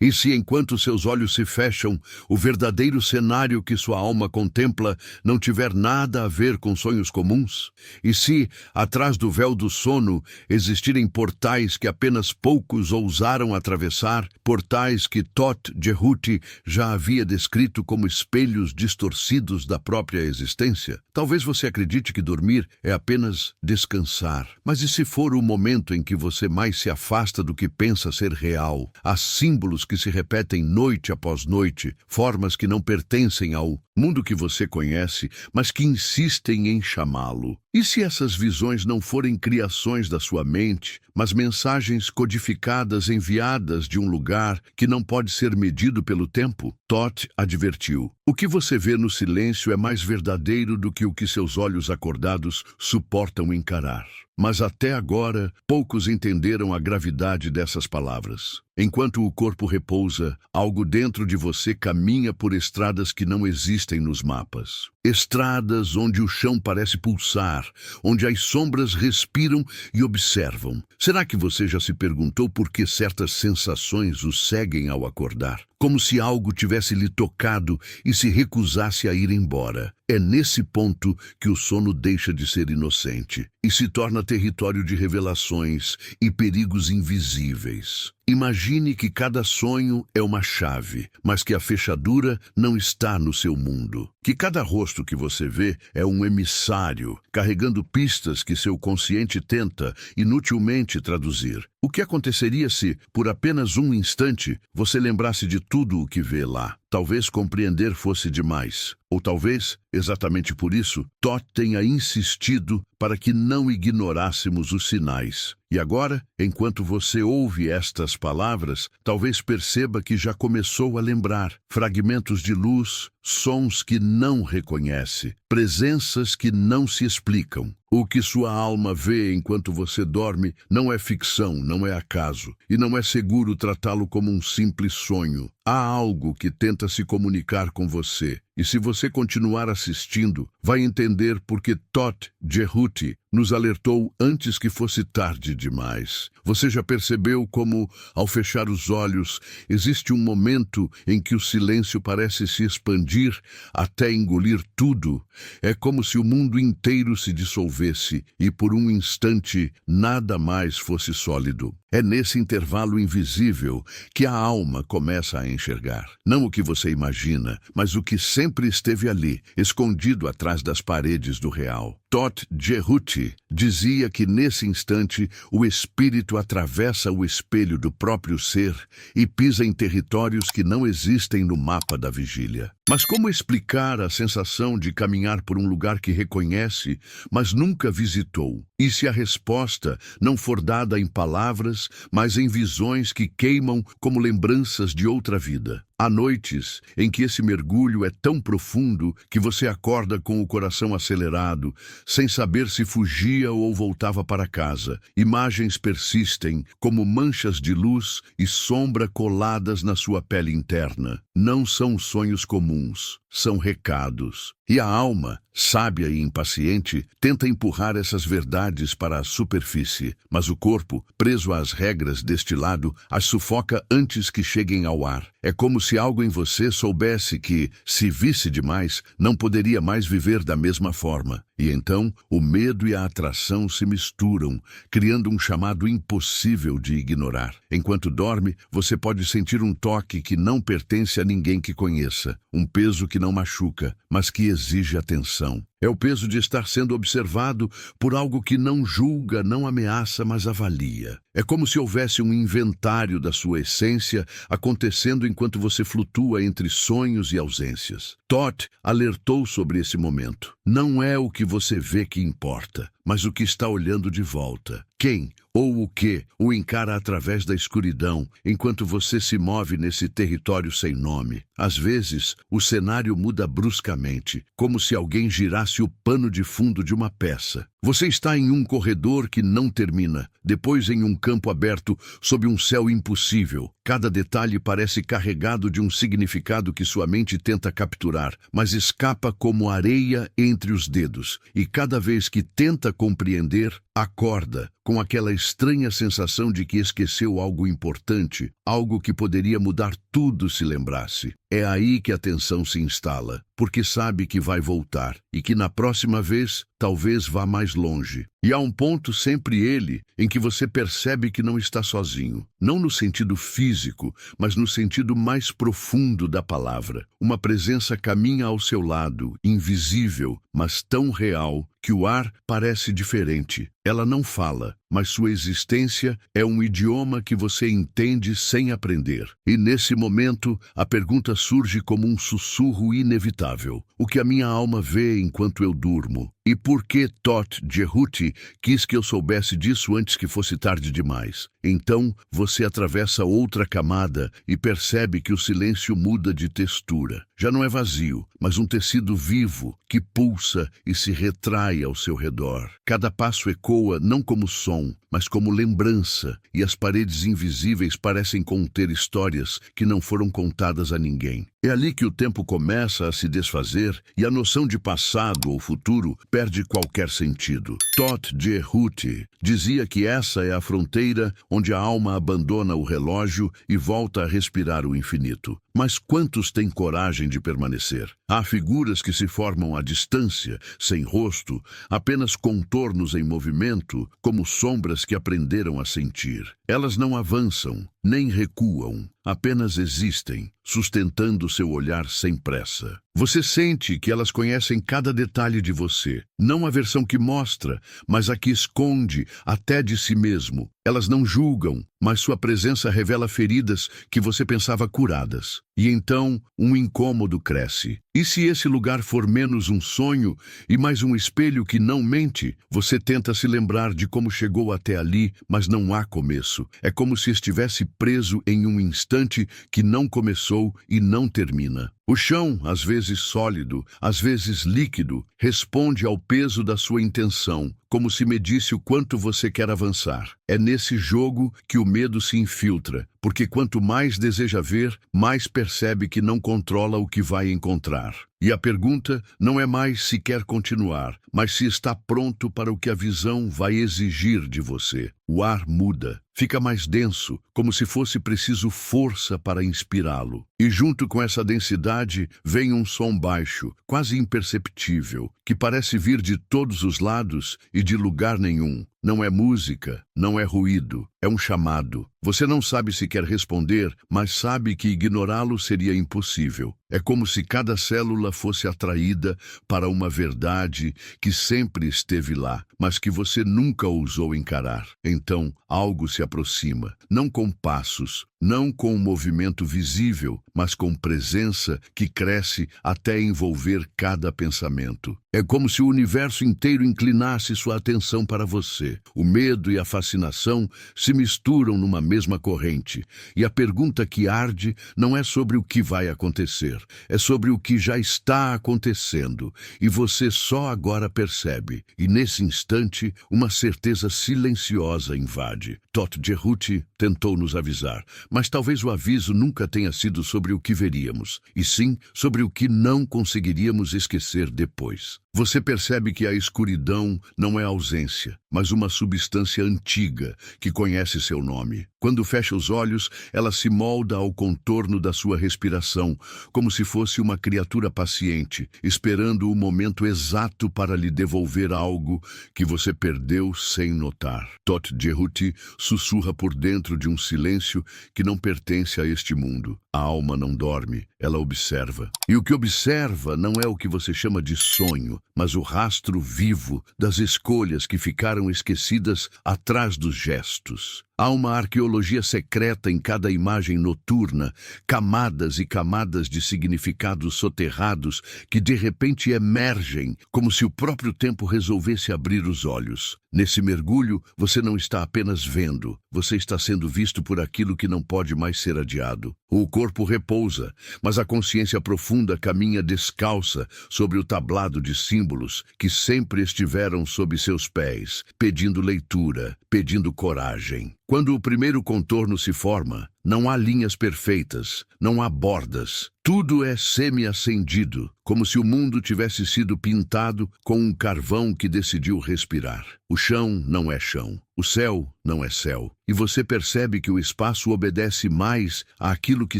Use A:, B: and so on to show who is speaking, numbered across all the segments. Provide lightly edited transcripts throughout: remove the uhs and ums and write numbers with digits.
A: E se, enquanto seus olhos se fecham, o verdadeiro cenário que sua alma contempla não tiver nada a ver com sonhos comuns? E se, atrás do véu do sono, existirem portais que apenas poucos ousaram atravessar, portais que Todt Jehuti já havia descrito como espelhos distorcidos da própria existência? Talvez você acredite que dormir é apenas descansar. Mas e se for o momento em que você mais se afasta do que pensa ser real? Há símbolos que se repetem noite após noite, formas que não pertencem ao mundo que você conhece, mas que insistem em chamá-lo. E se essas visões não forem criações da sua mente, mas mensagens codificadas enviadas de um lugar que não pode ser medido pelo tempo? Todt advertiu: o que você vê no silêncio é mais verdadeiro do que o que seus olhos acordados suportam encarar. Mas até agora, poucos entenderam a gravidade dessas palavras. Enquanto o corpo repousa, algo dentro de você caminha por estradas que não existem nos mapas. Estradas onde o chão parece pulsar, onde as sombras respiram e observam. Será que você já se perguntou por que certas sensações o seguem ao acordar? Como se algo tivesse lhe tocado e se recusasse a ir embora. É nesse ponto que o sono deixa de ser inocente e se torna território de revelações e perigos invisíveis. Imagine que cada sonho é uma chave, mas que a fechadura não está no seu mundo. Que cada rosto que você vê é um emissário, carregando pistas que seu consciente tenta inutilmente traduzir. O que aconteceria se, por apenas um instante, você lembrasse de tudo o que vê lá? Talvez compreender fosse demais. Ou talvez, exatamente por isso, Todt tenha insistido para que não ignorássemos os sinais. E agora, enquanto você ouve estas palavras, talvez perceba que já começou a lembrar fragmentos de luz, sons que não reconhece, presenças que não se explicam. O que sua alma vê enquanto você dorme não é ficção, não é acaso, e não é seguro tratá-lo como um simples sonho. Há algo que tenta se comunicar com você, e se você continuar assistindo, vai entender por que Todt Jehuti nos alertou antes que fosse tarde demais. Você já percebeu como, ao fechar os olhos, existe um momento em que o silêncio parece se expandir até engolir tudo? É como se o mundo inteiro se dissolvesse e, por um instante, nada mais fosse sólido. É nesse intervalo invisível que a alma começa a enxergar. Não o que você imagina, mas o que sempre esteve ali, escondido atrás das paredes do real. Todt Jehuti dizia que nesse instante o espírito atravessa o espelho do próprio ser e pisa em territórios que não existem no mapa da vigília. Mas como explicar a sensação de caminhar por um lugar que reconhece, mas nunca visitou? E se a resposta não for dada em palavras, mas em visões que queimam como lembranças de outra vida? Há noites em que esse mergulho é tão profundo que você acorda com o coração acelerado, sem saber se fugia ou voltava para casa. Imagens persistem como manchas de luz e sombra coladas na sua pele interna. Não são sonhos comuns, são recados. E a alma, sábia e impaciente, tenta empurrar essas verdades para a superfície, mas o corpo, preso às regras deste lado, as sufoca antes que cheguem ao ar. É como se algo em você soubesse que, se visse demais, não poderia mais viver da mesma forma. E então, o medo e a atração se misturam, criando um chamado impossível de ignorar. Enquanto dorme, você pode sentir um toque que não pertence a ninguém que conheça, um peso que não machuca, mas que exige atenção. É o peso de estar sendo observado por algo que não julga, não ameaça, mas avalia. É como se houvesse um inventário da sua essência acontecendo enquanto você flutua entre sonhos e ausências. Todt alertou sobre esse momento. Não é o que você vê que importa, mas o que está olhando de volta. Quem ou o que o encara através da escuridão, enquanto você se move nesse território sem nome. Às vezes, o cenário muda bruscamente, como se alguém girasse o pano de fundo de uma peça. Você está em um corredor que não termina, depois em um campo aberto sob um céu impossível. Cada detalhe parece carregado de um significado que sua mente tenta capturar, mas escapa como areia entre os dedos. E cada vez que tenta compreender, Acorda com aquela estranha sensação de que esqueceu algo importante, algo que poderia mudar tudo se lembrasse. É aí que a tensão se instala, porque sabe que vai voltar e que na próxima vez talvez vá mais longe. E há um ponto, sempre ele, em que você percebe que não está sozinho. Não no sentido físico, mas no sentido mais profundo da palavra. Uma presença caminha ao seu lado, invisível, mas tão real, que o ar parece diferente. Ela não fala, mas sua existência é um idioma que você entende sem aprender. E nesse momento, a pergunta surge como um sussurro inevitável. O que a minha alma vê enquanto eu durmo? E por que Todt Jehuti quis que eu soubesse disso antes que fosse tarde demais? Então, você atravessa outra camada e percebe que o silêncio muda de textura. Já não é vazio, mas um tecido vivo que pulsa e se retrai ao seu redor. Cada passo ecoa não como som, mas como lembrança, e as paredes invisíveis parecem conter histórias que não foram contadas a ninguém. É ali que o tempo começa a se desfazer e a noção de passado ou futuro perde qualquer sentido. Todt Jehuti dizia que essa é a fronteira onde a alma abandona o relógio e volta a respirar o infinito. Mas quantos têm coragem de permanecer? Há figuras que se formam à distância, sem rosto, apenas contornos em movimento, como sombras que aprenderam a sentir. Elas não avançam, nem recuam, apenas existem, sustentando seu olhar sem pressa. Você sente que elas conhecem cada detalhe de você, não a versão que mostra, mas a que esconde até de si mesmo. Elas não julgam, mas sua presença revela feridas que você pensava curadas. E então, um incômodo cresce. E se esse lugar for menos um sonho e mais um espelho que não mente, você tenta se lembrar de como chegou até ali, mas não há começo. É como se estivesse preso em um instante que não começou e não termina. O chão, às vezes sólido, às vezes líquido, responde ao peso da sua intenção, como se medisse o quanto você quer avançar. É nesse jogo que o medo se infiltra, porque quanto mais deseja ver, mais percebe que não controla o que vai encontrar. E a pergunta não é mais se quer continuar, mas se está pronto para o que a visão vai exigir de você. O ar muda, fica mais denso, como se fosse preciso força para inspirá-lo. E junto com essa densidade vem um som baixo, quase imperceptível, que parece vir de todos os lados e de lugar nenhum. Não é música, não é ruído, é um chamado. Você não sabe se quer responder, mas sabe que ignorá-lo seria impossível. É como se cada célula fosse atraída para uma verdade que sempre esteve lá, mas que você nunca ousou encarar. Então, algo se aproxima, não com passos, não com um movimento visível, mas com presença que cresce até envolver cada pensamento. É como se o universo inteiro inclinasse sua atenção para você. O medo e a fascinação se misturam numa mesma corrente, e a pergunta que arde não é sobre o que vai acontecer, é sobre o que já está acontecendo, e você só agora percebe. E nesse instante, uma certeza silenciosa invade. Todt Jehuti tentou nos avisar, mas talvez o aviso nunca tenha sido sobre o que veríamos, e sim sobre o que não conseguiríamos esquecer depois. Você percebe que a escuridão não é ausência, mas uma substância antiga que conhece seu nome. Quando fecha os olhos, ela se molda ao contorno da sua respiração, como se fosse uma criatura paciente, esperando o momento exato para lhe devolver algo que você perdeu sem notar. Todt Jehuti sussurra por dentro de um silêncio que não pertence a este mundo. A alma não dorme, ela observa. E o que observa não é o que você chama de sonho, mas o rastro vivo das escolhas que ficaram esquecidas atrás dos gestos. Há uma arqueologia secreta em cada imagem noturna, camadas e camadas de significados soterrados que de repente emergem, como se o próprio tempo resolvesse abrir os olhos. Nesse mergulho, você não está apenas vendo, você está sendo visto por aquilo que não pode mais ser adiado. O corpo repousa, mas a consciência profunda caminha descalça sobre o tablado de símbolos que sempre estiveram sob seus pés, pedindo leitura, pedindo coragem. Quando o primeiro contorno se forma, Não há linhas perfeitas, não há bordas. Tudo é semi-acendido, como se o mundo tivesse sido pintado com um carvão que decidiu respirar. O chão não é chão, o céu não é céu. E você percebe que o espaço obedece mais àquilo que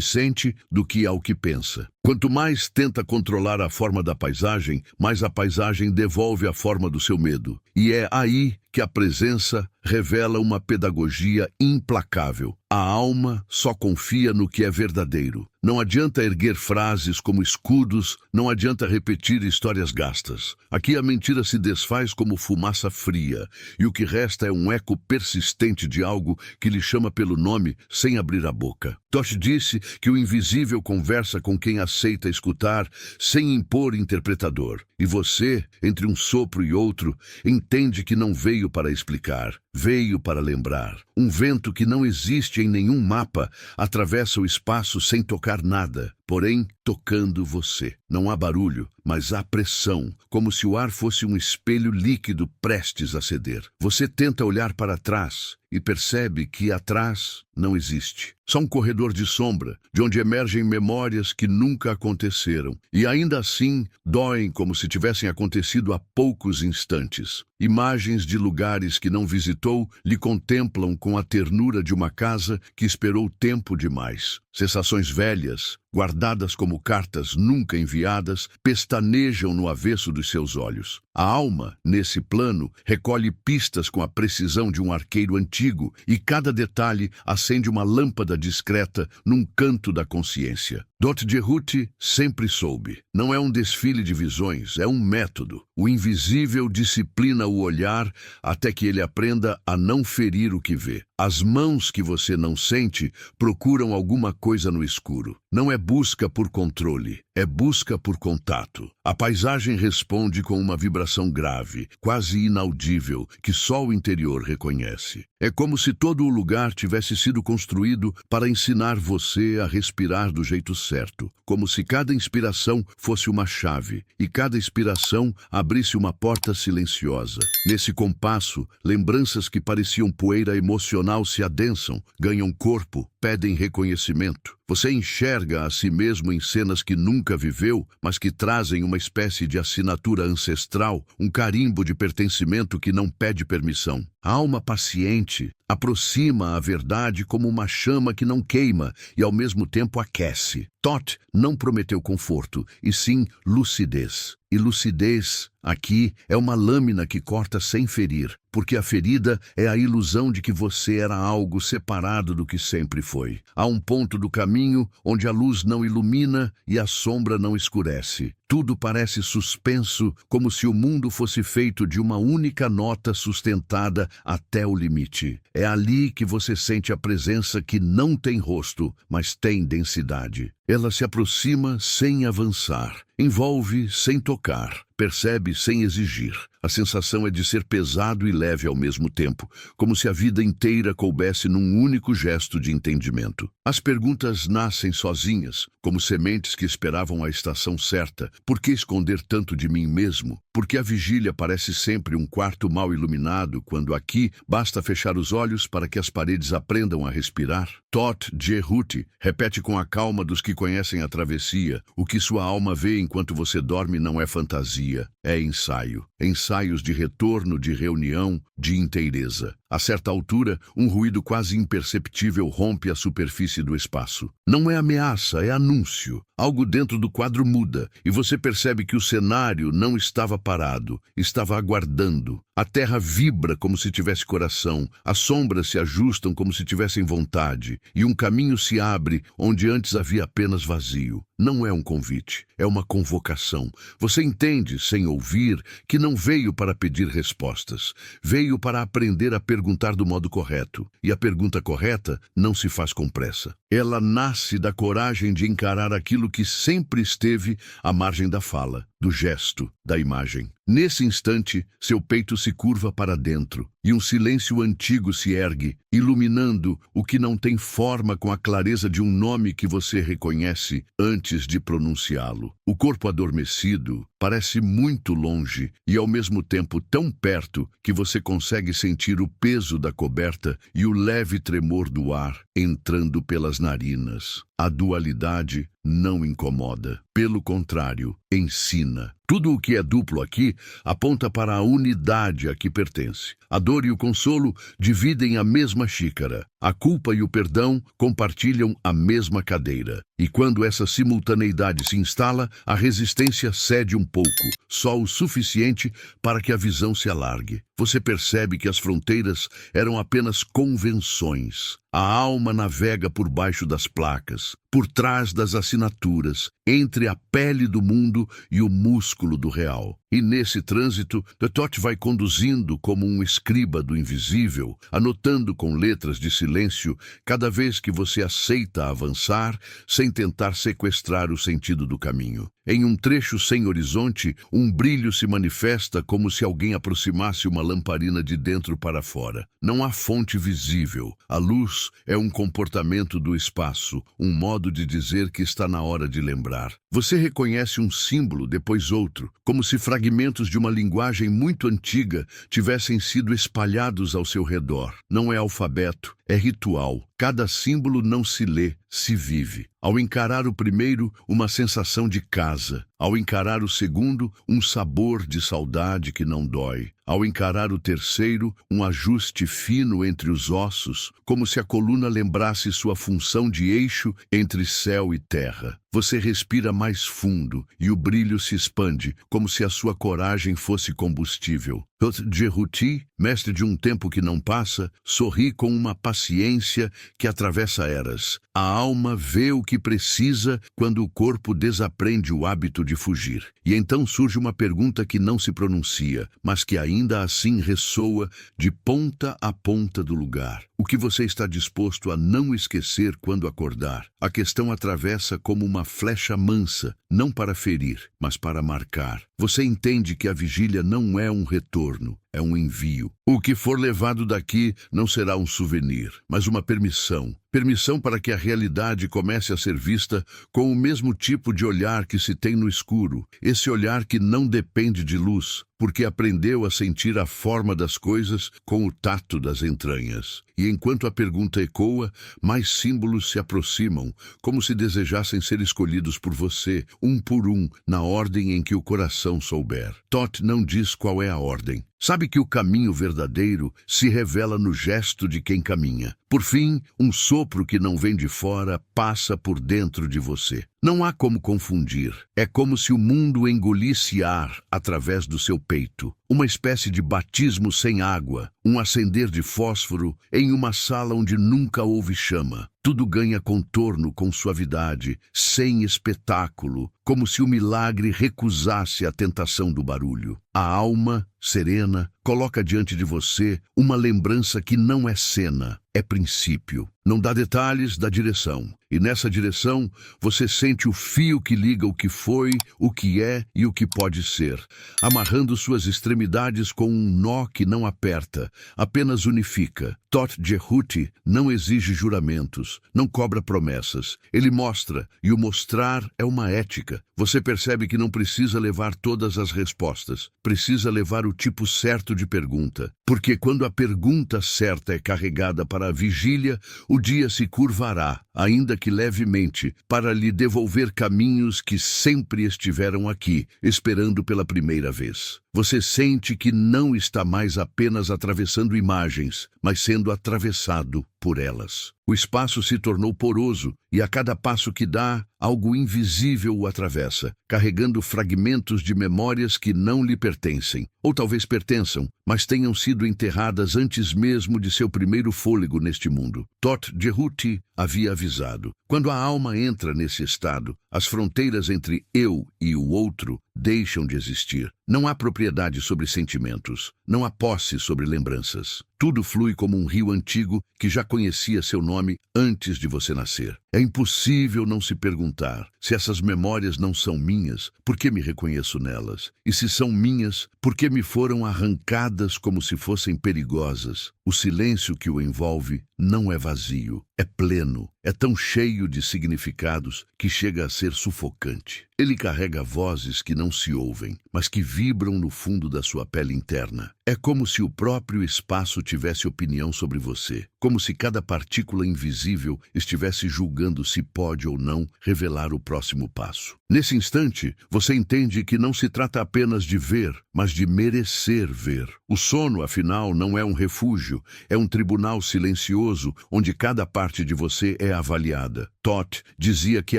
A: sente do que ao que pensa. Quanto mais tenta controlar a forma da paisagem, mais a paisagem devolve a forma do seu medo. E é aí que a presença revela uma pedagogia implacável. A alma só confia no que é verdadeiro. Não adianta erguer frases como escudos, não adianta repetir histórias gastas. Aqui a mentira se desfaz como fumaça fria, e o que resta é um eco persistente de algo que lhe chama pelo nome sem abrir a boca. Tosh disse que o invisível conversa com quem aceita escutar, sem impor interpretador. E você, entre um sopro e outro, entende que não veio para explicar, veio para lembrar. Um vento que não existe em nenhum mapa atravessa o espaço sem tocar nada, porém tocando você. Não há barulho, mas há pressão, como se o ar fosse um espelho líquido prestes a ceder. Você tenta olhar para trás e percebe que atrás não existe. Só um corredor de sombra, de onde emergem memórias que nunca aconteceram, e ainda assim doem como se tivessem acontecido há poucos instantes. Imagens de lugares que não visitou lhe contemplam com a ternura de uma casa que esperou tempo demais. Sensações velhas, guardadas como cartas nunca enviadas, pestanejam no avesso dos seus olhos. A alma, nesse plano, recolhe pistas com a precisão de um arqueiro antigo, e cada detalhe acende uma lâmpada discreta num canto da consciência. Dot Jehuti sempre soube. Não é um desfile de visões, é um método. O invisível disciplina o olhar até que ele aprenda a não ferir o que vê. As mãos que você não sente procuram alguma coisa no escuro. Não é busca por controle, é busca por contato. A paisagem responde com uma vibração grave, quase inaudível, que só o interior reconhece. É como se todo o lugar tivesse sido construído para ensinar você a respirar do jeito certo, como se cada inspiração fosse uma chave e cada expiração abrisse uma porta silenciosa. Nesse compasso, lembranças que pareciam poeira emocional se adensam, ganham corpo, pedem reconhecimento. Você enxerga a si mesmo em cenas que nunca viveu, mas que trazem uma espécie de assinatura ancestral, um carimbo de pertencimento que não pede permissão. A alma paciente aproxima a verdade como uma chama que não queima e ao mesmo tempo aquece. Thoth não prometeu conforto, e sim lucidez. E lucidez, aqui, é uma lâmina que corta sem ferir, porque a ferida é a ilusão de que você era algo separado do que sempre foi. Há um ponto do caminho onde a luz não ilumina e a sombra não escurece. Tudo parece suspenso, como se o mundo fosse feito de uma única nota sustentada até o limite. É ali que você sente a presença que não tem rosto, mas tem densidade. Ela se aproxima sem avançar, envolve sem tocar, percebe sem exigir. A sensação é de ser pesado e leve ao mesmo tempo, como se a vida inteira coubesse num único gesto de entendimento. As perguntas nascem sozinhas, como sementes que esperavam a estação certa. Por que esconder tanto de mim mesmo? Porque a vigília parece sempre um quarto mal iluminado, quando aqui basta fechar os olhos para que as paredes aprendam a respirar? Thoth Jehuti repete com a calma dos que conhecem a travessia: o que sua alma vê enquanto você dorme não é fantasia, é ensaio. Ensaios de retorno, de reunião, de inteireza. A certa altura, um ruído quase imperceptível rompe a superfície do espaço. Não é ameaça, é anúncio. Algo dentro do quadro muda, e você percebe que o cenário não estava parado, estava aguardando. A terra vibra como se tivesse coração, as sombras se ajustam como se tivessem vontade, e um caminho se abre onde antes havia apenas vazio. Não é um convite, é uma convocação. Você entende, sem ouvir, que não veio para pedir respostas. Veio para aprender a perguntar do modo correto. E a pergunta correta não se faz com pressa. Ela nasce da coragem de encarar aquilo que sempre esteve à margem da fala. do gesto, da imagem. Nesse instante, seu peito se curva para dentro e um silêncio antigo se ergue, iluminando o que não tem forma com a clareza de um nome que você reconhece antes de pronunciá-lo. O corpo adormecido parece muito longe e ao mesmo tempo tão perto que você consegue sentir o peso da coberta e o leve tremor do ar entrando pelas narinas. A dualidade não incomoda. Pelo contrário, ensina. Tudo o que é duplo aqui aponta para a unidade a que pertence. A dor e o consolo dividem a mesma xícara. A culpa e o perdão compartilham a mesma cadeira. E quando essa simultaneidade se instala, a resistência cede um pouco, só o suficiente para que a visão se alargue. Você percebe que as fronteiras eram apenas convenções. A alma navega por baixo das placas, por trás das assinaturas, entre a pele do mundo e o músculo do real. E nesse trânsito, Toth vai conduzindo como um escriba do invisível, anotando com letras de silêncio cada vez que você aceita avançar, sem tentar sequestrar o sentido do caminho. Em um trecho sem horizonte, um brilho se manifesta como se alguém aproximasse uma lamparina de dentro para fora. Não há fonte visível. A luz é um comportamento do espaço, um modo de dizer que está na hora de lembrar. Você reconhece um símbolo, depois outro, como se fragmentos de uma linguagem muito antiga tivessem sido espalhados ao seu redor. Não é alfabeto, é ritual. Cada símbolo não se lê, se vive. Ao encarar o primeiro, uma sensação de casa. Ao encarar o segundo, um sabor de saudade que não dói. Ao encarar o terceiro, um ajuste fino entre os ossos, como se a coluna lembrasse sua função de eixo entre céu e terra. Você respira mais fundo e o brilho se expande, como se a sua coragem fosse combustível. Toth Jehuti, mestre de um tempo que não passa, sorri com uma paciência que atravessa eras. A alma vê o que precisa quando o corpo desaprende o hábito de fugir. E então surge uma pergunta que não se pronuncia, mas que ainda assim ressoa de ponta a ponta do lugar. O que você está disposto a não esquecer quando acordar? A questão atravessa como uma flecha mansa, não para ferir, mas para marcar. Você entende que a vigília não é um retorno, é um envio. O que for levado daqui não será um souvenir, mas uma permissão. Permissão para que a realidade comece a ser vista com o mesmo tipo de olhar que se tem no escuro. Esse olhar que não depende de luz, porque aprendeu a sentir a forma das coisas com o tato das entranhas. E enquanto a pergunta ecoa, mais símbolos se aproximam, como se desejassem ser escolhidos por você, um por um, na ordem em que o coração souber. Toth não diz qual é a ordem. Sabe que o caminho verdadeiro se revela no gesto de quem caminha. Por fim, um sopro que não vem de fora passa por dentro de você. Não há como confundir. É como se o mundo engolisse ar através do seu peito. Uma espécie de batismo sem água, um acender de fósforo em uma sala onde nunca houve chama. Tudo ganha contorno com suavidade, sem espetáculo, como se o milagre recusasse a tentação do barulho. A alma, serena, coloca diante de você uma lembrança que não é cena, é princípio. Não dá detalhes, dá direção. E nessa direção, você sente o fio que liga o que foi, o que é e o que pode ser, amarrando suas extremidades com um nó que não aperta, apenas unifica. Toth Jehuti não exige juramentos, não cobra promessas. Ele mostra, e o mostrar é uma ética. Você percebe que não precisa levar todas as respostas, precisa levar o tipo certo de pergunta. Porque quando a pergunta certa é carregada para a vigília, o dia se curvará, ainda que levemente, para lhe devolver caminhos que sempre estiveram aqui, esperando pela primeira vez. Você sente que não está mais apenas atravessando imagens, mas sendo atravessado por elas. O espaço se tornou poroso e a cada passo que dá, algo invisível o atravessa, carregando fragmentos de memórias que não lhe pertencem, ou talvez pertençam, mas tenham sido enterradas antes mesmo de seu primeiro fôlego neste mundo. Toth Jehuti havia avisado. Quando a alma entra nesse estado, as fronteiras entre eu e o outro deixam de existir. Não há propriedade sobre sentimentos, não há posse sobre lembranças. Tudo flui como um rio antigo que já conhecia seu nome antes de você nascer. É impossível não se perguntar: se essas memórias não são minhas, por que me reconheço nelas? E se são minhas, por que me foram arrancadas como se fossem perigosas? O silêncio que o envolve não é vazio, é pleno, é tão cheio de significados que chega a ser sufocante. Ele carrega vozes que não se ouvem, mas que vibram no fundo da sua pele interna. É como se o próprio espaço tivesse opinião sobre você, como se cada partícula invisível estivesse julgando se pode ou não revelar o próximo passo. Nesse instante, você entende que não se trata apenas de ver, mas de merecer ver. O sono, afinal, não é um refúgio, é um tribunal silencioso onde cada parte de você é avaliada. Toth dizia que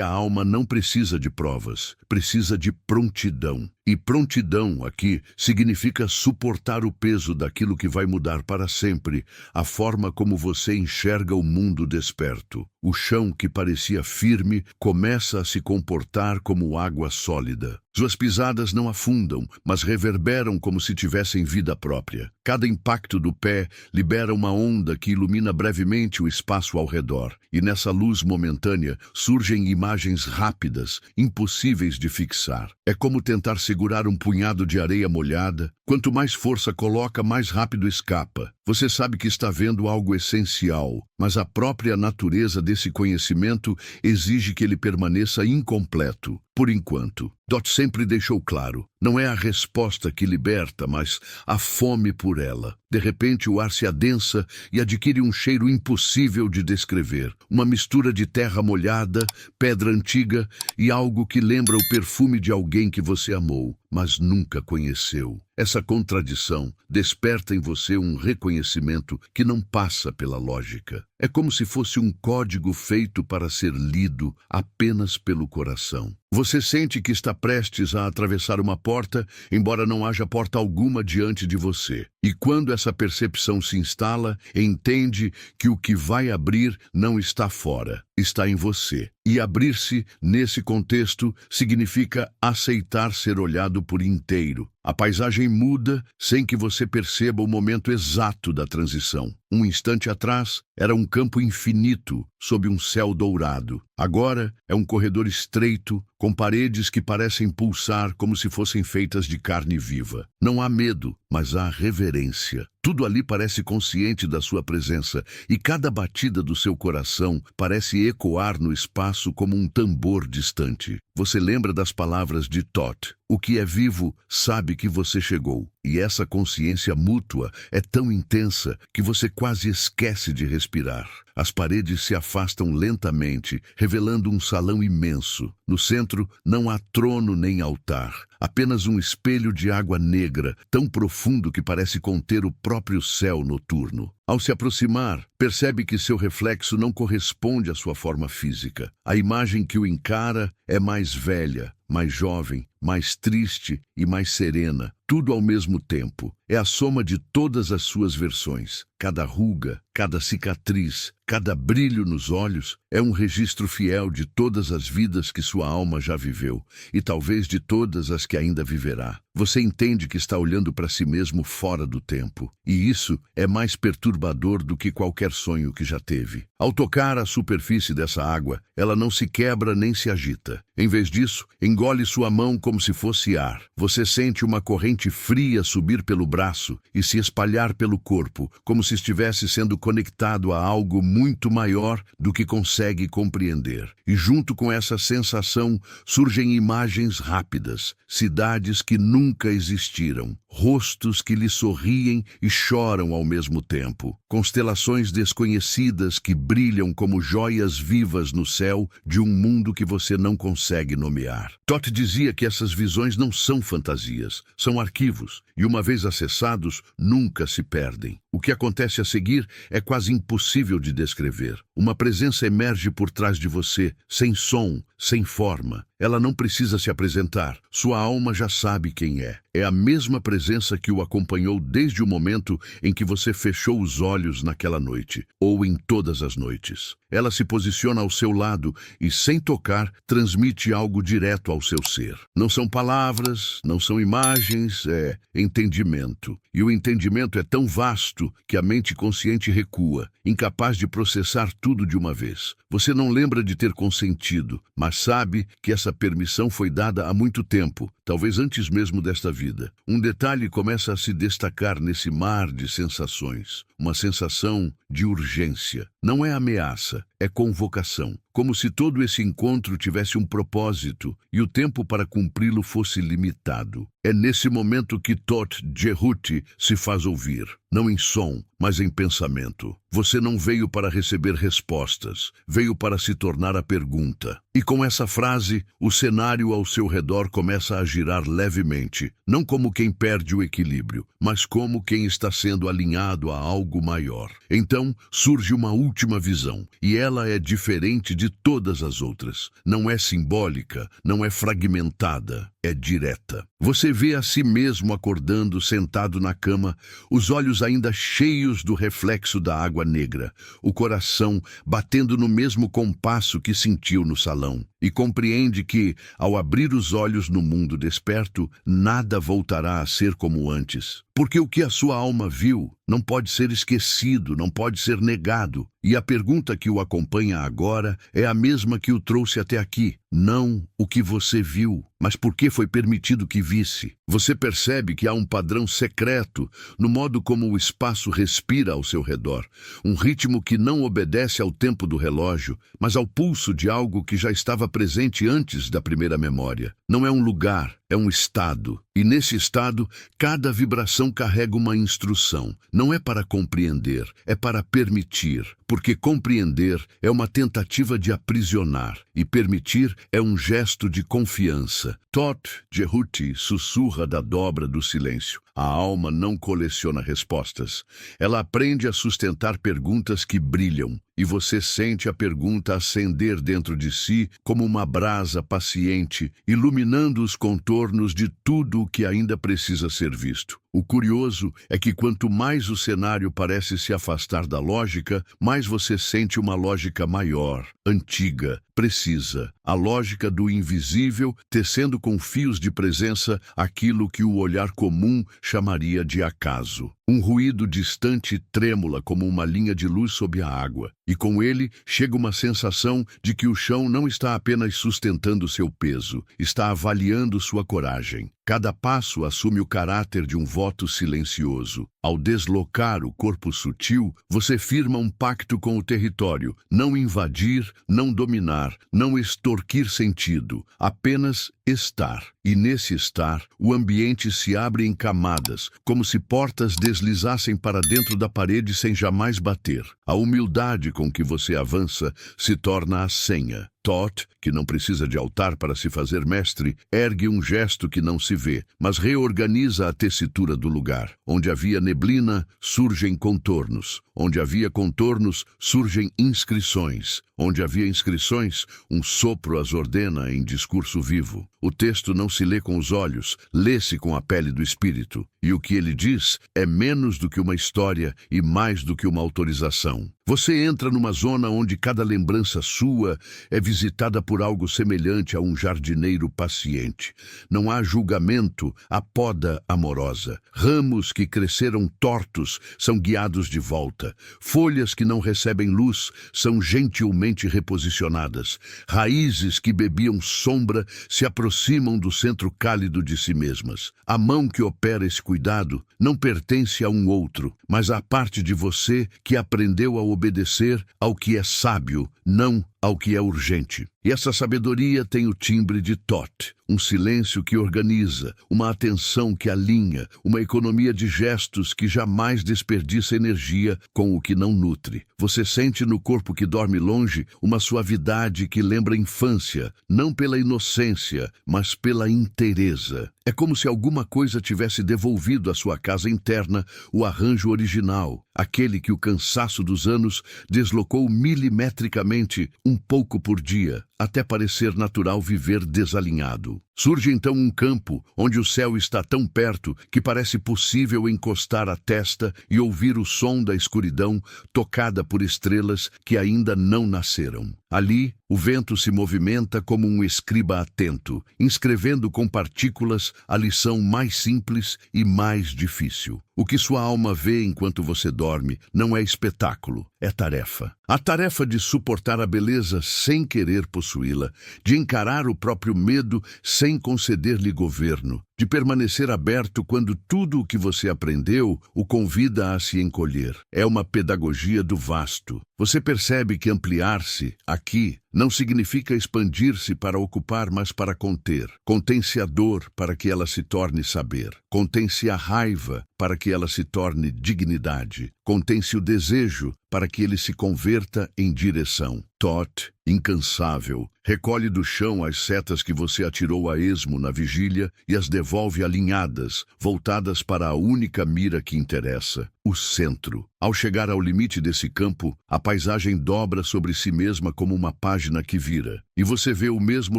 A: a alma não precisa de provas, precisa de prontidão. E prontidão aqui significa suportar o peso daquilo que vai mudar para sempre, a forma como você enxerga o mundo desperto. O chão que parecia firme começa a se comportar como água sólida. Suas pisadas não afundam, mas reverberam como se tivessem vida própria. Cada impacto do pé libera uma onda que ilumina brevemente o espaço ao redor. E nessa luz momentânea surgem imagens rápidas, impossíveis de fixar. É como tentar segurar um punhado de areia molhada. Quanto mais força coloca, mais rápido escapa. Você sabe que está vendo algo essencial, mas a própria natureza desse conhecimento exige que ele permaneça incompleto, por enquanto. Dot sempre deixou claro, não é a resposta que liberta, mas a fome por ela. De repente o ar se adensa e adquire um cheiro impossível de descrever. Uma mistura de terra molhada, pedra antiga e algo que lembra o perfume de alguém que você amou, mas nunca conheceu. Essa contradição desperta em você um reconhecimento que não passa pela lógica. É como se fosse um código feito para ser lido apenas pelo coração. Você sente que está prestes a atravessar uma porta, embora não haja porta alguma diante de você. E quando essa percepção se instala, entende que o que vai abrir não está fora, está em você. E abrir-se, nesse contexto, significa aceitar ser olhado por inteiro. A paisagem muda sem que você perceba o momento exato da transição. Um instante atrás, era um campo infinito sob um céu dourado. Agora, é um corredor estreito, com paredes que parecem pulsar como se fossem feitas de carne viva. Não há medo, mas há reverência. Tudo ali parece consciente da sua presença, e cada batida do seu coração parece ecoar no espaço como um tambor distante. Você lembra das palavras de Toth: o que é vivo sabe que você chegou. E essa consciência mútua é tão intensa que você quase esquece de respirar. As paredes se afastam lentamente, revelando um salão imenso. No centro, não há trono nem altar, apenas um espelho de água negra, tão profundo que parece conter o próprio céu noturno. Ao se aproximar, percebe que seu reflexo não corresponde à sua forma física. A imagem que o encara é mais velha, mais jovem, mais triste e mais serena, tudo ao mesmo tempo. É a soma de todas as suas versões. Cada ruga, cada cicatriz, cada brilho nos olhos é um registro fiel de todas as vidas que sua alma já viveu e talvez de todas as que ainda viverá. Você entende que está olhando para si mesmo fora do tempo, e isso é mais perturbador do que qualquer sonho que já teve. Ao tocar a superfície dessa água, ela não se quebra nem se agita. Em vez disso, engole sua mão como se fosse ar. Você sente uma corrente fria subir pelo braço e se espalhar pelo corpo, como se estivesse sendo conectado a algo muito maior do que consegue compreender. E junto com essa sensação surgem imagens rápidas, cidades que nunca existiram, rostos que lhe sorriem e choram ao mesmo tempo, constelações desconhecidas que brilham como joias vivas no céu de um mundo que você não consegue nomear. Toth dizia que essas visões não são fantasias, são arquivos, e uma vez acessados, nunca se perdem. O que acontece a seguir é quase impossível de descrever. Uma presença emerge por trás de você, sem som, sem forma, Ela não precisa se apresentar. Sua alma já sabe quem é. É a mesma presença que o acompanhou desde o momento em que você fechou os olhos naquela noite, ou em todas as noites. Ela se posiciona ao seu lado e, sem tocar, transmite algo direto ao seu ser. Não são palavras, não são imagens, é entendimento. E o entendimento é tão vasto que a mente consciente recua, incapaz de processar tudo de uma vez. Você não lembra de ter consentido, mas sabe que essa permissão foi dada há muito tempo, talvez antes mesmo desta vida. Um detalhe começa a se destacar nesse mar de sensações. Uma sensação de urgência. Não é ameaça, é convocação. Como se todo esse encontro tivesse um propósito e o tempo para cumpri-lo fosse limitado. É nesse momento que Thoth Jehuti se faz ouvir, não em som, mas em pensamento. Você não veio para receber respostas, veio para se tornar a pergunta. E com essa frase, o cenário ao seu redor começa a girar levemente, não como quem perde o equilíbrio, mas como quem está sendo alinhado a algo maior. Então, surge uma última visão, e ela é diferente de todas as outras. Não é simbólica, não é fragmentada, é direta. Você vê a si mesmo acordando, sentado na cama, os olhos ainda cheios do reflexo da água negra, o coração batendo no mesmo compasso que sentiu no salão. E compreende que, ao abrir os olhos no mundo desperto, nada voltará a ser como antes. Porque o que a sua alma viu não pode ser esquecido, não pode ser negado. E a pergunta que o acompanha agora é a mesma que o trouxe até aqui. Não o que você viu, mas por que foi permitido que visse. Você percebe que há um padrão secreto no modo como o espaço respira ao seu redor. Um ritmo que não obedece ao tempo do relógio, mas ao pulso de algo que já estava presente antes da primeira memória. Não é um lugar, é um estado. E nesse estado, cada vibração carrega uma instrução. Não é para compreender, é para permitir. Porque compreender é uma tentativa de aprisionar, e permitir é um gesto de confiança. Thoth Jehuti sussurra da dobra do silêncio. A alma não coleciona respostas. Ela aprende a sustentar perguntas que brilham, e você sente a pergunta acender dentro de si como uma brasa paciente, iluminando os contornos de tudo o que ainda precisa ser visto. O curioso é que quanto mais o cenário parece se afastar da lógica, mais você sente uma lógica maior, antiga, precisa. A lógica do invisível tecendo com fios de presença aquilo que o olhar comum chamaria de acaso. Um ruído distante e trêmula como uma linha de luz sob a água. E com ele chega uma sensação de que o chão não está apenas sustentando seu peso, está avaliando sua coragem. Cada passo assume o caráter de um voto silencioso. Ao deslocar o corpo sutil, você firma um pacto com o território. Não invadir, não dominar, não extorquir sentido, apenas estar. E nesse estar, o ambiente se abre em camadas, como se portas deslizassem para dentro da parede sem jamais bater. A humildade com que você avança se torna a senha. Thoth, que não precisa de altar para se fazer mestre, ergue um gesto que não se vê, mas reorganiza a tessitura do lugar. Onde havia neblina, surgem contornos. Onde havia contornos, surgem inscrições. Onde havia inscrições, um sopro as ordena em discurso vivo. O texto não se lê com os olhos, lê-se com a pele do espírito. E o que ele diz é menos do que uma história e mais do que uma autorização. Você entra numa zona onde cada lembrança sua é visitada por algo semelhante a um jardineiro paciente. Não há julgamento, há poda amorosa. Ramos que cresceram tortos são guiados de volta. Folhas que não recebem luz são gentilmente reposicionadas. Raízes que bebiam sombra se aproximam do centro cálido de si mesmas. A mão que opera esse cuidado não pertence a um outro, mas à parte de você que aprendeu a obedecer ao que é sábio, não ao que é urgente. E essa sabedoria tem o timbre de Thoth, um silêncio que organiza, uma atenção que alinha, uma economia de gestos que jamais desperdiça energia com o que não nutre. Você sente no corpo que dorme longe uma suavidade que lembra a infância, não pela inocência, mas pela inteireza. É como se alguma coisa tivesse devolvido à sua casa interna o arranjo original, aquele que o cansaço dos anos deslocou milimetricamente um pouco por dia. até parecer natural viver desalinhado. Surge então um campo onde o céu está tão perto que parece possível encostar a testa e ouvir o som da escuridão tocada por estrelas que ainda não nasceram. Ali, o vento se movimenta como um escriba atento, inscrevendo com partículas a lição mais simples e mais difícil. O que sua alma vê enquanto você dorme não é espetáculo, é tarefa. A tarefa de suportar a beleza sem querer possuí-la, de encarar o próprio medo sem conceder-lhe governo, de permanecer aberto quando tudo o que você aprendeu o convida a se encolher. É uma pedagogia do vasto. Você percebe que ampliar-se, aqui, não significa expandir-se para ocupar, mas para conter. Contém-se a dor para que ela se torne saber. Contém-se a raiva para que ela se torne dignidade. Contém-se o desejo para que ele se converta em direção. Thoth, incansável, recolhe do chão as setas que você atirou a esmo na vigília e as devolve alinhadas, voltadas para a única mira que interessa, o centro. Ao chegar ao limite desse campo, a paisagem dobra sobre si mesma como uma página que vira, e você vê o mesmo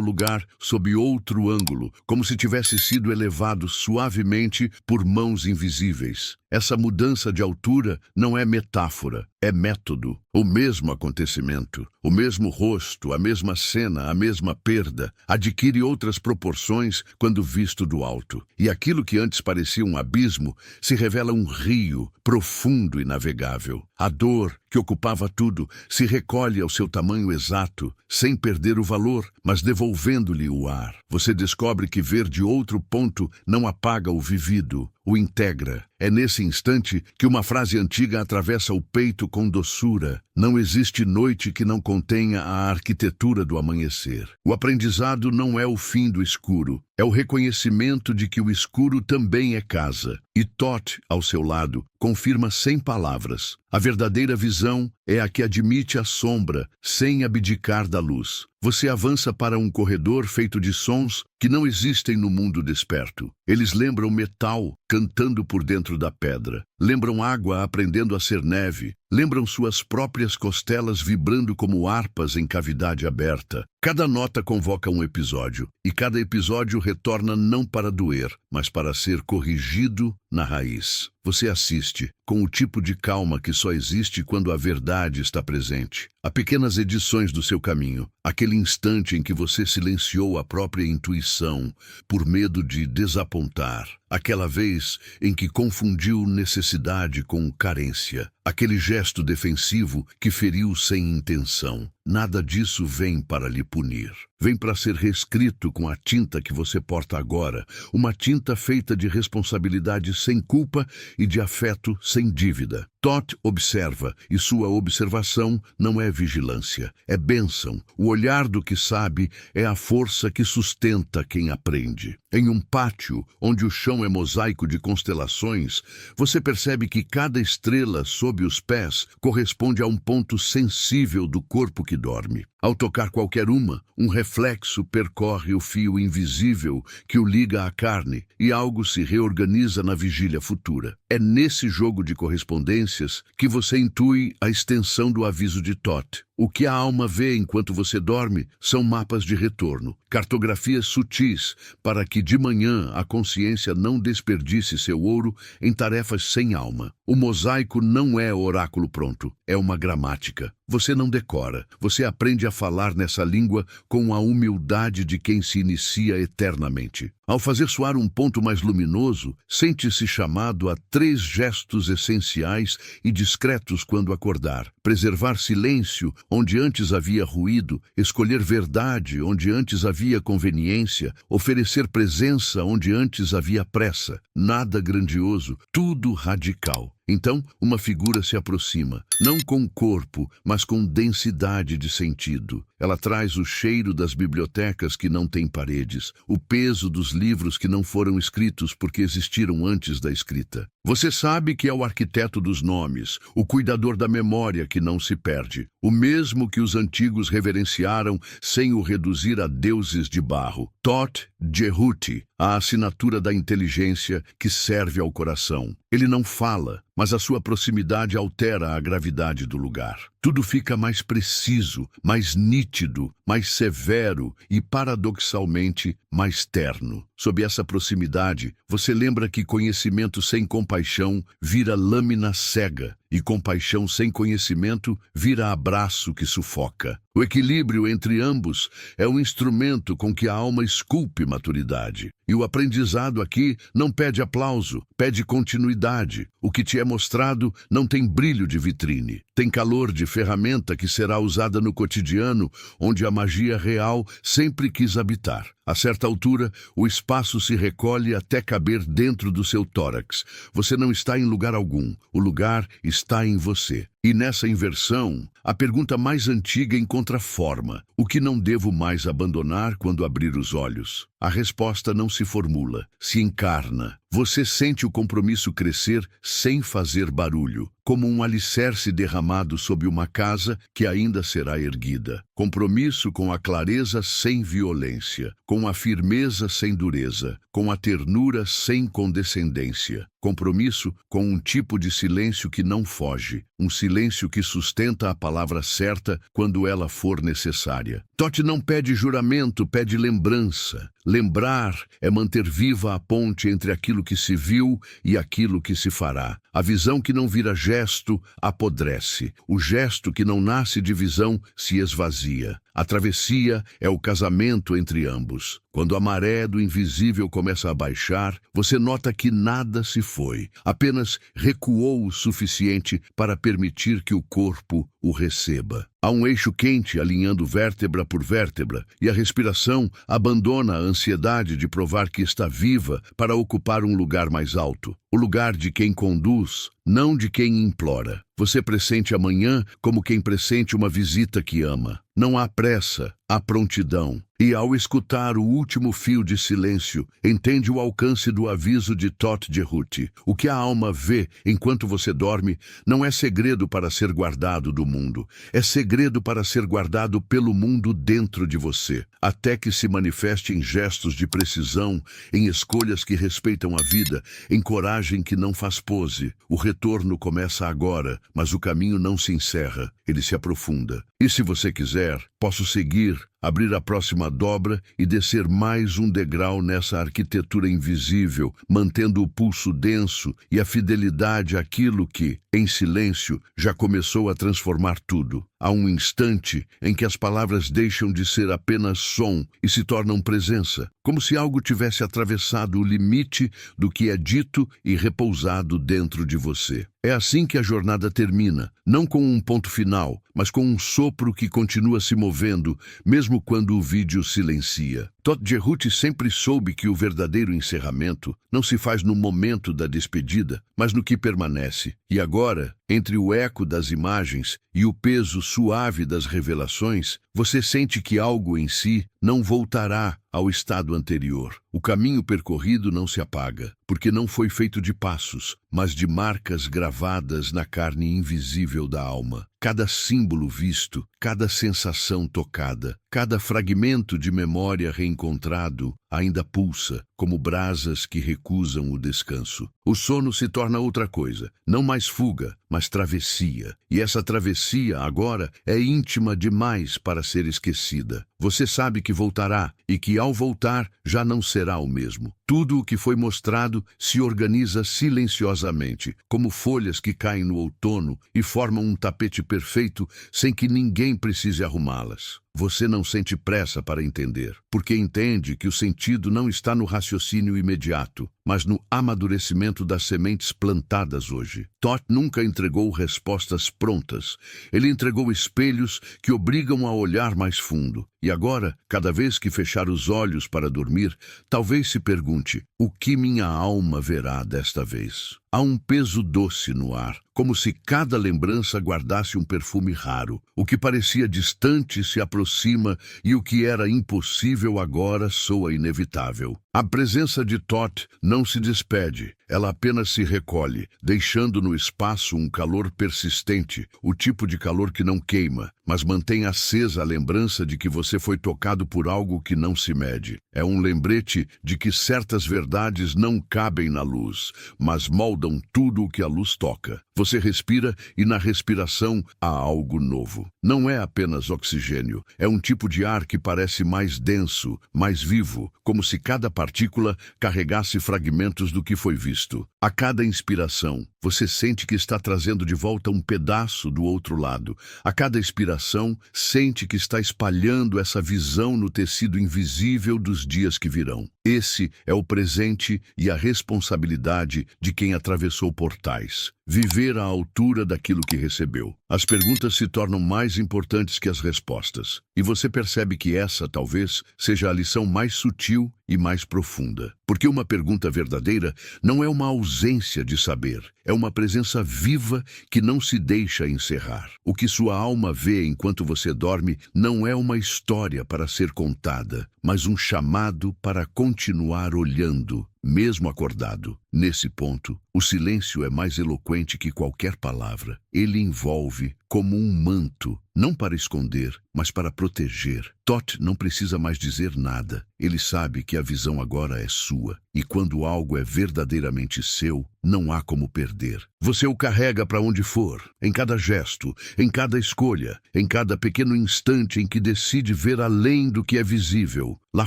A: lugar sob outro ângulo, como se tivesse sido elevado suavemente por mãos invisíveis. Essa mudança de altura não é metáfora, é método. O mesmo acontecimento, o mesmo rosto, a mesma cena, a mesma perda, adquire outras proporções quando visto do alto. E aquilo que antes parecia um abismo se revela um rio profundo e navegável. A dor, que ocupava tudo, se recolhe ao seu tamanho exato, sem perder o valor, mas devolvendo-lhe o ar. Você descobre que ver de outro ponto não apaga o vivido, o integra. É nesse instante que uma frase antiga atravessa o peito com doçura. Não existe noite que não contenha a arquitetura do amanhecer. O aprendizado não é o fim do escuro, é o reconhecimento de que o escuro também é casa. E Thoth, ao seu lado, confirma sem palavras. A verdadeira visão é a que admite a sombra, sem abdicar da luz. Você avança para um corredor feito de sons que não existem no mundo desperto. Eles lembram metal cantando por dentro da pedra. Lembram água aprendendo a ser neve. Lembram suas próprias costelas vibrando como harpas em cavidade aberta. Cada nota convoca um episódio, e cada episódio retorna não para doer, mas para ser corrigido na raiz. Você assiste, com o tipo de calma que só existe quando a verdade está presente. Há pequenas edições do seu caminho, aquele instante em que você silenciou a própria intuição por medo de desapontar. Aquela vez em que confundiu necessidade com carência. Aquele gesto defensivo que feriu sem intenção. Nada disso vem para lhe punir. Vem para ser reescrito com a tinta que você porta agora. Uma tinta feita de responsabilidade sem culpa e de afeto sem dívida. Thoth observa, e sua observação não é vigilância, é bênção. O olhar do que sabe é a força que sustenta quem aprende. Em um pátio, onde o chão é mosaico de constelações, você percebe que cada estrela sob os pés corresponde a um ponto sensível do corpo que dorme. Ao tocar qualquer uma, um reflexo percorre o fio invisível que o liga à carne e algo se reorganiza na vigília futura. É nesse jogo de correspondências que você intui a extensão do aviso de Thoth. O que a alma vê enquanto você dorme são mapas de retorno, cartografias sutis para que de manhã a consciência não desperdice seu ouro em tarefas sem alma. O mosaico não é oráculo pronto, é uma gramática. Você não decora, você aprende a falar nessa língua com a humildade de quem se inicia eternamente. Ao fazer soar um ponto mais luminoso, sente-se chamado a 3 gestos essenciais e discretos quando acordar. Preservar silêncio onde antes havia ruído, escolher verdade onde antes havia conveniência, oferecer presença onde antes havia pressa. Nada grandioso, tudo radical. Então, uma figura se aproxima, não com corpo, mas com densidade de sentido. Ela traz o cheiro das bibliotecas que não têm paredes, o peso dos livros que não foram escritos porque existiram antes da escrita. Você sabe que é o arquiteto dos nomes, o cuidador da memória que não se perde, o mesmo que os antigos reverenciaram sem o reduzir a deuses de barro. Thoth Jehuti, a assinatura da inteligência que serve ao coração. Ele não fala, mas a sua proximidade altera a gravidade do lugar. tudo fica mais preciso, mais nítido, mais severo e, paradoxalmente, mais terno. Sob essa proximidade, você lembra que conhecimento sem compaixão vira lâmina cega, e compaixão sem conhecimento vira abraço que sufoca. O equilíbrio entre ambos é um instrumento com que a alma esculpe maturidade. E o aprendizado aqui não pede aplauso, pede continuidade. O que te é mostrado não tem brilho de vitrine, tem calor de ferramenta que será usada no cotidiano, onde a magia real sempre quis habitar. A certa altura, o espaço se recolhe até caber dentro do seu tórax. Você não está em lugar algum, o lugar está em você. E nessa inversão, a pergunta mais antiga encontra forma. O que não devo mais abandonar quando abrir os olhos? A resposta não se formula, se encarna. Você sente o compromisso crescer sem fazer barulho, como um alicerce derramado sob uma casa que ainda será erguida. Compromisso com a clareza sem violência, com a firmeza sem dureza, com a ternura sem condescendência. Compromisso com um tipo de silêncio que não foge, um silêncio que sustenta a palavra certa quando ela for necessária. Tote não pede juramento, pede lembrança. Lembrar é manter viva a ponte entre aquilo que se viu e aquilo que se fará. A visão que não vira gesto apodrece. O gesto que não nasce de visão se esvazia. A travessia é o casamento entre ambos. Quando a maré do invisível começa a baixar, você nota que nada se foi. Apenas recuou o suficiente para permitir que o corpo o receba. Há um eixo quente alinhando vértebra por vértebra, e a respiração abandona a ansiedade de provar que está viva para ocupar um lugar mais alto. O lugar de quem conduz, não de quem implora. Você pressente amanhã como quem pressente uma visita que ama. Não há pressa, há prontidão. E ao escutar o último fio de silêncio, entende o alcance do aviso de Tote Jerhuti. O que a alma vê enquanto você dorme não é segredo para ser guardado do mundo. É segredo para ser guardado pelo mundo dentro de você, até que se manifeste em gestos de precisão, em escolhas que respeitam a vida, em coragem que não faz pose. O retorno começa agora, mas o caminho não se encerra, ele se aprofunda. E se você quiser, posso seguir, abrir a próxima dobra e descer mais um degrau nessa arquitetura invisível, mantendo o pulso denso e a fidelidade àquilo que, em silêncio, já começou a transformar tudo. Há um instante em que as palavras deixam de ser apenas som e se tornam presença, como se algo tivesse atravessado o limite do que é dito e repousado dentro de você. É assim que a jornada termina, não com um ponto final, mas com um sopro que continua se movendo, mesmo quando o vídeo silencia. Tote Jerhuti sempre soube que o verdadeiro encerramento não se faz no momento da despedida, mas no que permanece. E agora, entre o eco das imagens e o peso suave das revelações, você sente que algo em si não voltará ao estado anterior. O caminho percorrido não se apaga, porque não foi feito de passos, mas de marcas gravadas na carne invisível da alma. Cada símbolo visto, cada sensação tocada, cada fragmento de memória reencontrado ainda pulsa, como brasas que recusam o descanso. O sono se torna outra coisa, não mais fuga, mas travessia. E essa travessia, agora, é íntima demais para ser esquecida. Você sabe que voltará, e que ao voltar já não será o mesmo. Tudo o que foi mostrado se organiza silenciosamente, como folhas que caem no outono e formam um tapete perfeito sem que ninguém precise arrumá-las. Você não sente pressa para entender, porque entende que o sentido não está no raciocínio imediato, mas no amadurecimento das sementes plantadas hoje. Tote nunca entregou respostas prontas. Ele entregou espelhos que obrigam a olhar mais fundo. E agora, cada vez que fechar os olhos para dormir, talvez se pergunte: o que minha alma verá desta vez? Há um peso doce no ar, como se cada lembrança guardasse um perfume raro. O que parecia distante se aproxima e o que era impossível agora soa inevitável. A presença de Tote não se despede. ela apenas se recolhe, deixando no espaço um calor persistente, o tipo de calor que não queima, mas mantém acesa a lembrança de que você foi tocado por algo que não se mede. É um lembrete de que certas verdades não cabem na luz, mas moldam tudo o que a luz toca. Você respira e na respiração há algo novo. Não é apenas oxigênio, é um tipo de ar que parece mais denso, mais vivo, como se cada partícula carregasse fragmentos do que foi visto. A cada inspiração, você sente que está trazendo de volta um pedaço do outro lado. A cada expiração, sente que está espalhando essa visão no tecido invisível dos dias que virão. Esse é o presente e a responsabilidade de quem atravessou portais. Viver à altura daquilo que recebeu. As perguntas se tornam mais importantes que as respostas. E você percebe que essa, talvez, seja a lição mais sutil e mais profunda. Porque uma pergunta verdadeira não é uma ausência de saber, é uma presença viva que não se deixa encerrar. O que sua alma vê enquanto você dorme não é uma história para ser contada, mas um chamado para continuar olhando, mesmo acordado. Nesse ponto, o silêncio é mais eloquente que qualquer palavra. Ele envolve como um manto, não para esconder, mas para proteger. Thoth não precisa mais dizer nada. Ele sabe que a visão agora é sua. E quando algo é verdadeiramente seu, não há como perder. Você o carrega para onde for, em cada gesto, em cada escolha, em cada pequeno instante em que decide ver além do que é visível. Lá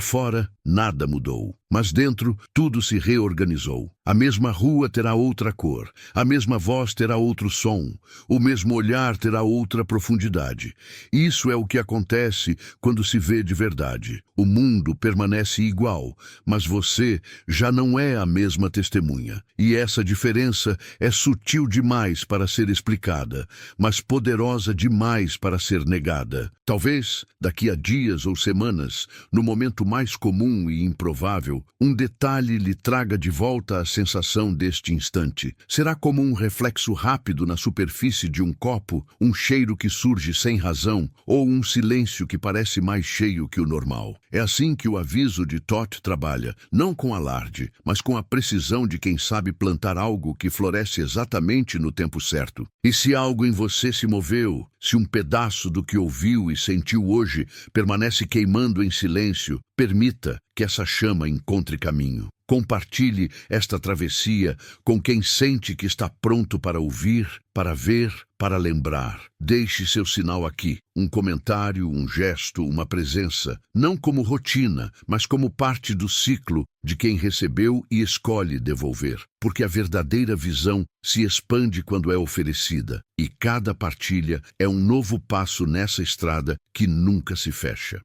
A: fora, nada mudou, mas dentro, tudo se reorganizou. A mesma rua terá outra cor, a mesma voz terá outro som, o mesmo olhar terá outra profundidade. Isso é o que acontece quando se vê de verdade. O mundo permanece igual, mas você já não é a mesma testemunha. E essa diferença é sutil demais para ser explicada, mas poderosa demais para ser negada. Talvez, daqui a dias ou semanas, no momento mais comum e improvável, um detalhe lhe traga de volta a sensação deste instante. Será como um reflexo rápido na superfície de um copo, um cheiro que surge sem razão, ou um silêncio que parece mais cheio que o normal. É assim que o aviso de Thoth trabalha, não com alarde, mas com a precisão de quem sabe plantar algo que floresce exatamente no tempo certo. E se algo em você se moveu, se um pedaço do que ouviu e sentiu hoje permanece queimando em silêncio, permita que essa chama encontre caminho. Compartilhe esta travessia com quem sente que está pronto para ouvir, para ver, para lembrar. Deixe seu sinal aqui, um comentário, um gesto, uma presença, não como rotina, mas como parte do ciclo de quem recebeu e escolhe devolver. Porque a verdadeira visão se expande quando é oferecida, e cada partilha é um novo passo nessa estrada que nunca se fecha.